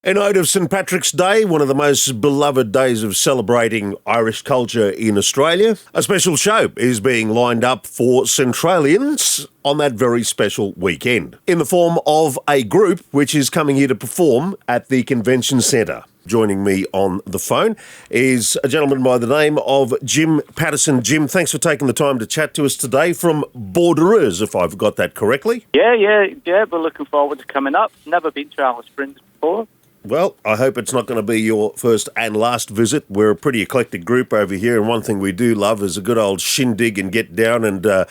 In aid of St Patrick's Day, one of the most beloved days of celebrating Irish culture in Australia, a special show is being lined up for Centralians on that very special weekend, in the form of a group which is coming here to perform at the Convention Centre. Joining me on the phone is a gentleman by the name of Jim Patterson. Jim, thanks for taking the time to chat to us today from BordererS, if I've got that correctly. Yeah, we're looking forward to coming up. Never been to Alice Springs before. Well, I hope it's not going to be your first and last visit. We're a pretty eclectic group over here, and one thing we do love is a good old shindig and get down and a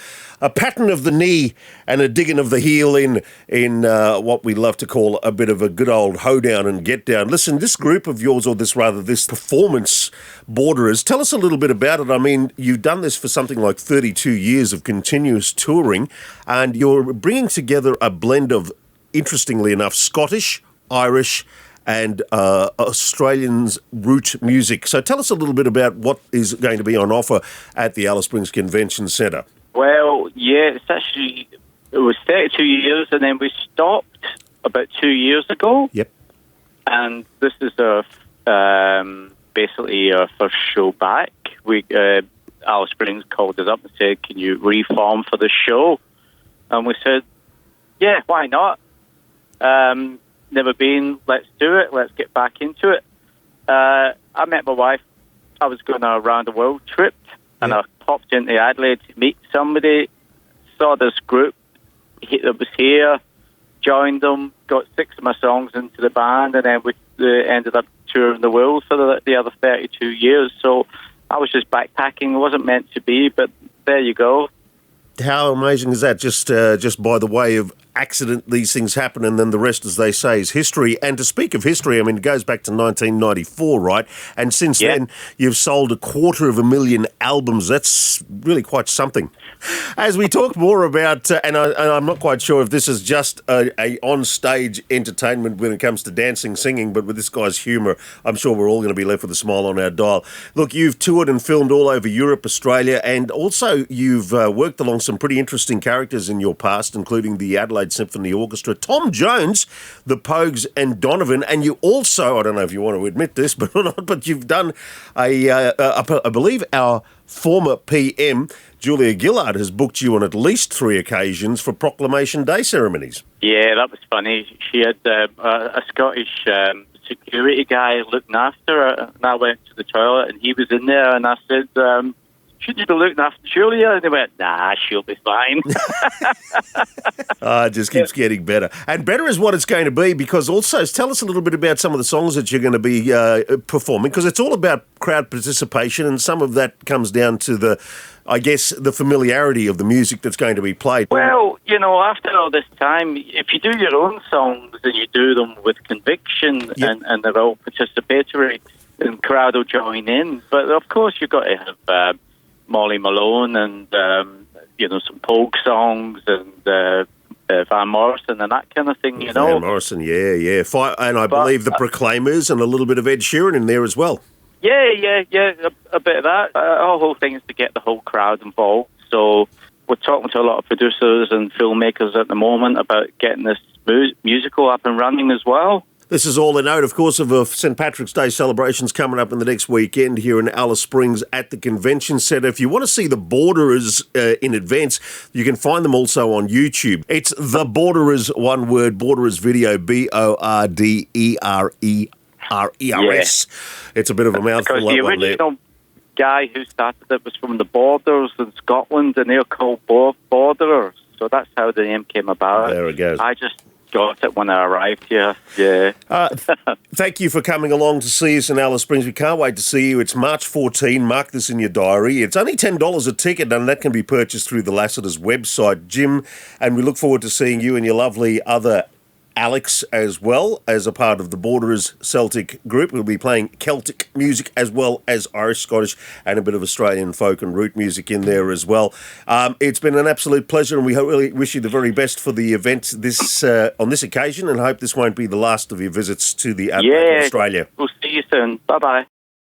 patting of the knee and a digging of the heel in what we love to call a bit of a good old hoedown and get down. Listen, this group of yours, or this performance, BordererS, tell us a little bit about it. I mean, you've done this for something like 32 years of continuous touring, and you're bringing together a blend of, interestingly enough, Scottish, Irish, and Australians' root music. So tell us a little bit about what is going to be on offer at the Alice Springs Convention Centre. Well, yeah, it was 32 years, and then we stopped about 2 years ago. Yep. And this is basically our first show back. Alice Springs called us up and said, "Can you reform for the show?" And we said, "Yeah, why not? Never been, let's do it, let's get back into it." I met my wife. I was going on a round the world trip, and I popped into Adelaide to meet somebody, saw this group that was here, joined them, got 6 of my songs into the band, and then we ended up touring the world for the other 32 years. So I was just backpacking. It wasn't meant to be, but there you go. How amazing is that? Just by the way of accident, these things happen, and then the rest, as they say, is history. And to speak of history, I mean, it goes back to 1994, right? And since then, you've sold 250,000 albums. That's really quite something. As we talk more about, and I'm not quite sure if this is just a on-stage entertainment when it comes to dancing, singing, but with this guy's humour, I'm sure we're all going to be left with a smile on our dial. Look, you've toured and filmed all over Europe, Australia, and also you've worked along some pretty interesting characters in your past, including the Adelaide Symphony Orchestra, Tom Jones, the Pogues, and Donovan. And you also, I don't know if you want to admit this, but not, but you've done I believe our former PM, Julia Gillard, has booked you on at least 3 occasions for Proclamation Day ceremonies. Yeah, that was funny. She had a Scottish security guy looking after her, and I went to the toilet, and he was in there, and I said, "Should you be looking after Julia?" And they went, "Nah, she'll be fine." It just keeps getting better. And better is what it's going to be, because also tell us a little bit about some of the songs that you're going to be performing, because it's all about crowd participation, and some of that comes down to the familiarity of the music that's going to be played. Well, after all this time, if you do your own songs and you do them with conviction, and they're all participatory, then the crowd will join in. But of course, you've got to have Molly Malone and some folk songs and Van Morrison and that kind of thing, Van Morrison, yeah. And I believe the Proclaimers and a little bit of Ed Sheeran in there as well. Yeah, a bit of that. Our whole thing is to get the whole crowd involved. So we're talking to a lot of producers and filmmakers at the moment about getting this musical up and running as well. This is all in note, of course, of St Patrick's Day celebrations coming up in the next weekend here in Alice Springs at the Convention Centre. If you want to see the BordererS in advance, you can find them also on YouTube. It's the BordererS, one word, BordererS video, BordererS. It's a bit of a mouthful. Because the original guy who started it was from the Borders in Scotland, and they're called Borderers. So that's how the name came about. There it goes. I just got it when I arrived here. Yeah. Thank you for coming along to see us in Alice Springs. We can't wait to see you. It's March 14. Mark this in your diary. It's only $10 a ticket, and that can be purchased through the Lassiter's website, Jim. And we look forward to seeing you and your lovely other Alex as well as a part of the BordererS Celtic group. We'll be playing Celtic music as well as Irish, Scottish, and a bit of Australian folk and root music in there as well. It's been an absolute pleasure, and we really wish you the very best for the event on this occasion, and hope this won't be the last of your visits to the Australia. We'll see you soon. Bye-bye.